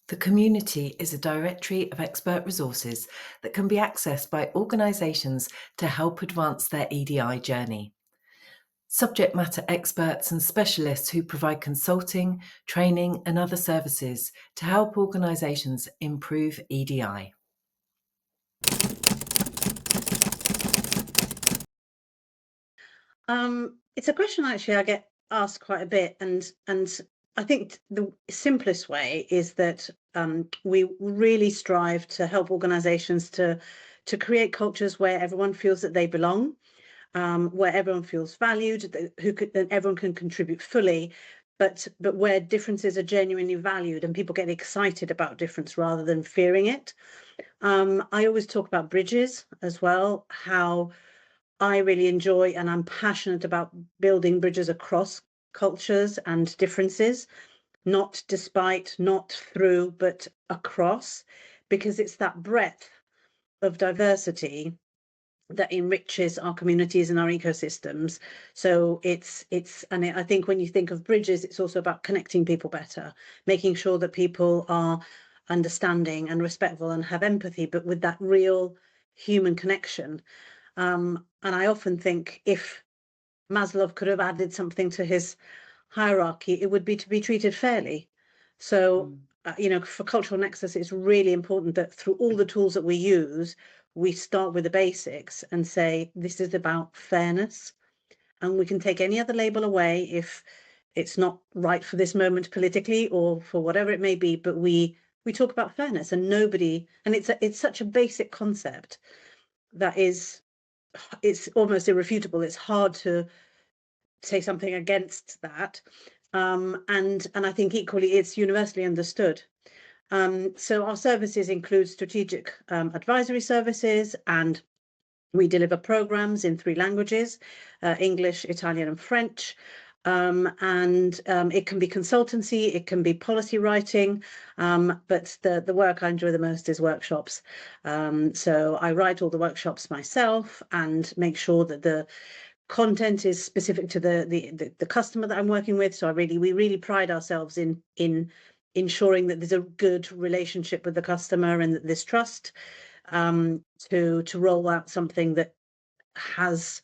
The community is a directory of expert resources that can be accessed by organisations to help advance their EDI journey. Subject matter experts and specialists who provide consulting, training, and other services to help organisations improve EDI. It's a question actually I get asked quite a bit, and I think the simplest way is that we really strive to help organisations to create cultures where everyone feels that they belong, where everyone feels valued, that everyone can contribute fully, but where differences are genuinely valued and people get excited about difference rather than fearing it. I always talk about bridges as well, how I really enjoy and I'm passionate about building bridges across cultures and differences, not despite, not through, but across, because it's that breadth of diversity that enriches our communities and our ecosystems. So I think when you think of bridges, it's also about connecting people better, making sure that people are understanding and respectful and have empathy, but with that real human connection. And I often think if Maslow could have added something to his hierarchy, it would be to be treated fairly. So, for Cultural Nexus, it's really important that through all the tools that we use, we start with the basics and say, this is about fairness. And we can take any other label away if it's not right for this moment politically or for whatever it may be, but we talk about fairness and it's such a basic concept that it's almost irrefutable. It's hard to say something against that. And I think equally it's universally understood. So our services include strategic advisory services, and we deliver programs in 3 languages, English, Italian and French. And it can be consultancy, it can be policy writing, but the work I enjoy the most is workshops. So I write all the workshops myself and make sure that the content is specific to the customer that I'm working with. So we really pride ourselves in ensuring that there's a good relationship with the customer and that there's trust, to roll out something that has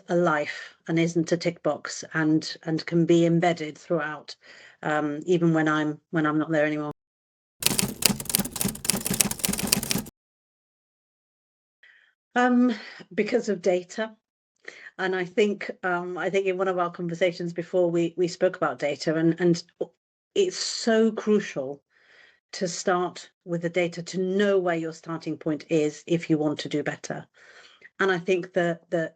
a life and isn't a tick box and can be embedded throughout, even when I'm not there anymore. Because of data. And I think in one of our conversations before we spoke about data, and it's so crucial to start with the data, to know where your starting point is if you want to do better. And I think that the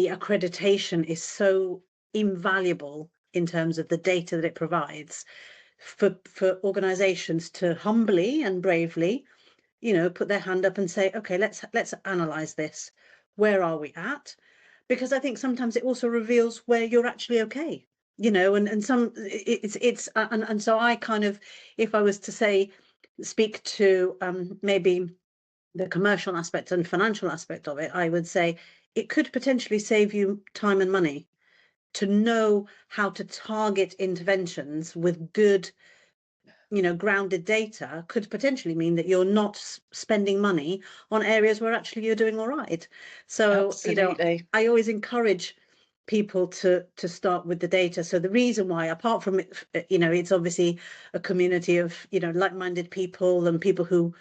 accreditation is so invaluable in terms of the data that it provides for organizations to humbly and bravely, put their hand up and say, okay, let's analyze this. Where are we at? Because I think sometimes it also reveals where you're actually okay, and so I kind of, if I was to say, speak to maybe the commercial aspect and financial aspect of it, I would say it could potentially save you time and money to know how to target interventions with good, grounded data. Could potentially mean that you're not spending money on areas where actually you're doing all right. So, Absolutely. I always encourage people to start with the data. So the reason why, apart from it, it's obviously a community of, like-minded people and people who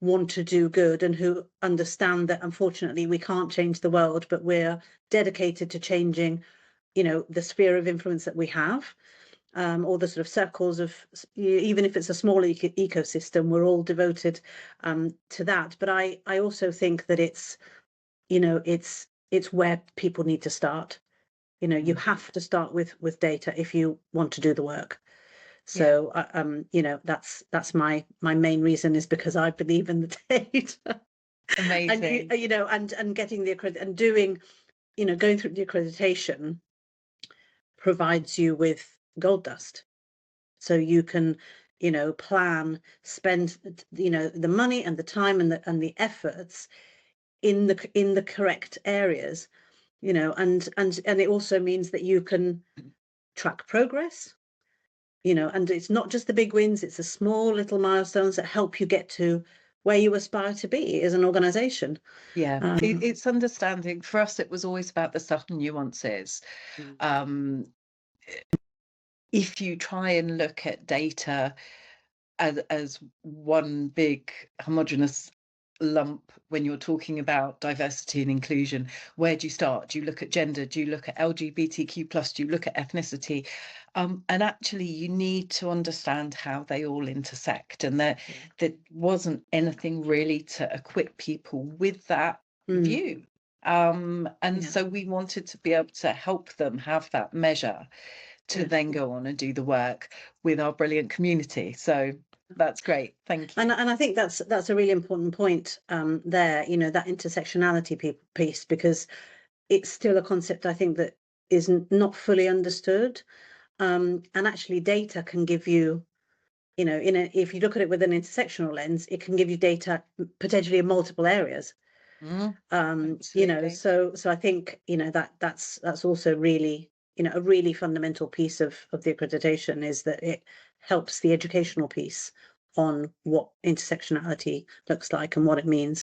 want to do good and who understand that unfortunately we can't change the world, but we're dedicated to changing, the sphere of influence that we have, or the sort of circles of, even if it's a small ecosystem, we're all devoted to that. But I also think that it's where people need to start. You have to start with data if you want to do the work. So, that's my main reason, is because I believe in the data. And Amazing. and getting the accredit and doing, going through the accreditation provides you with gold dust. So you can, plan, spend, the money and the time and the efforts in the correct areas, and it also means that you can track progress. and it's not just the big wins, it's the small little milestones that help you get to where you aspire to be as an organization. Yeah, it's understanding. For us, it was always about the subtle nuances. If you try and look at data as one big homogenous lump when you're talking about diversity and inclusion, where do you start? Do you look at gender? Do you look at LGBTQ plus? Do you look at ethnicity? And actually you need to understand how they all intersect, and there wasn't anything really to equip people with that view. So we wanted to be able to help them have that measure to then go on and do the work with our brilliant community. So that's great. Thank you. And I think that's a really important point there, that intersectionality piece, because it's still a concept I think that is not fully understood. And actually data can give you, if you look at it with an intersectional lens, it can give you data potentially in multiple areas. So I think, that's also really, a really fundamental piece of the accreditation, is that it helps the educational piece on what intersectionality looks like and what it means.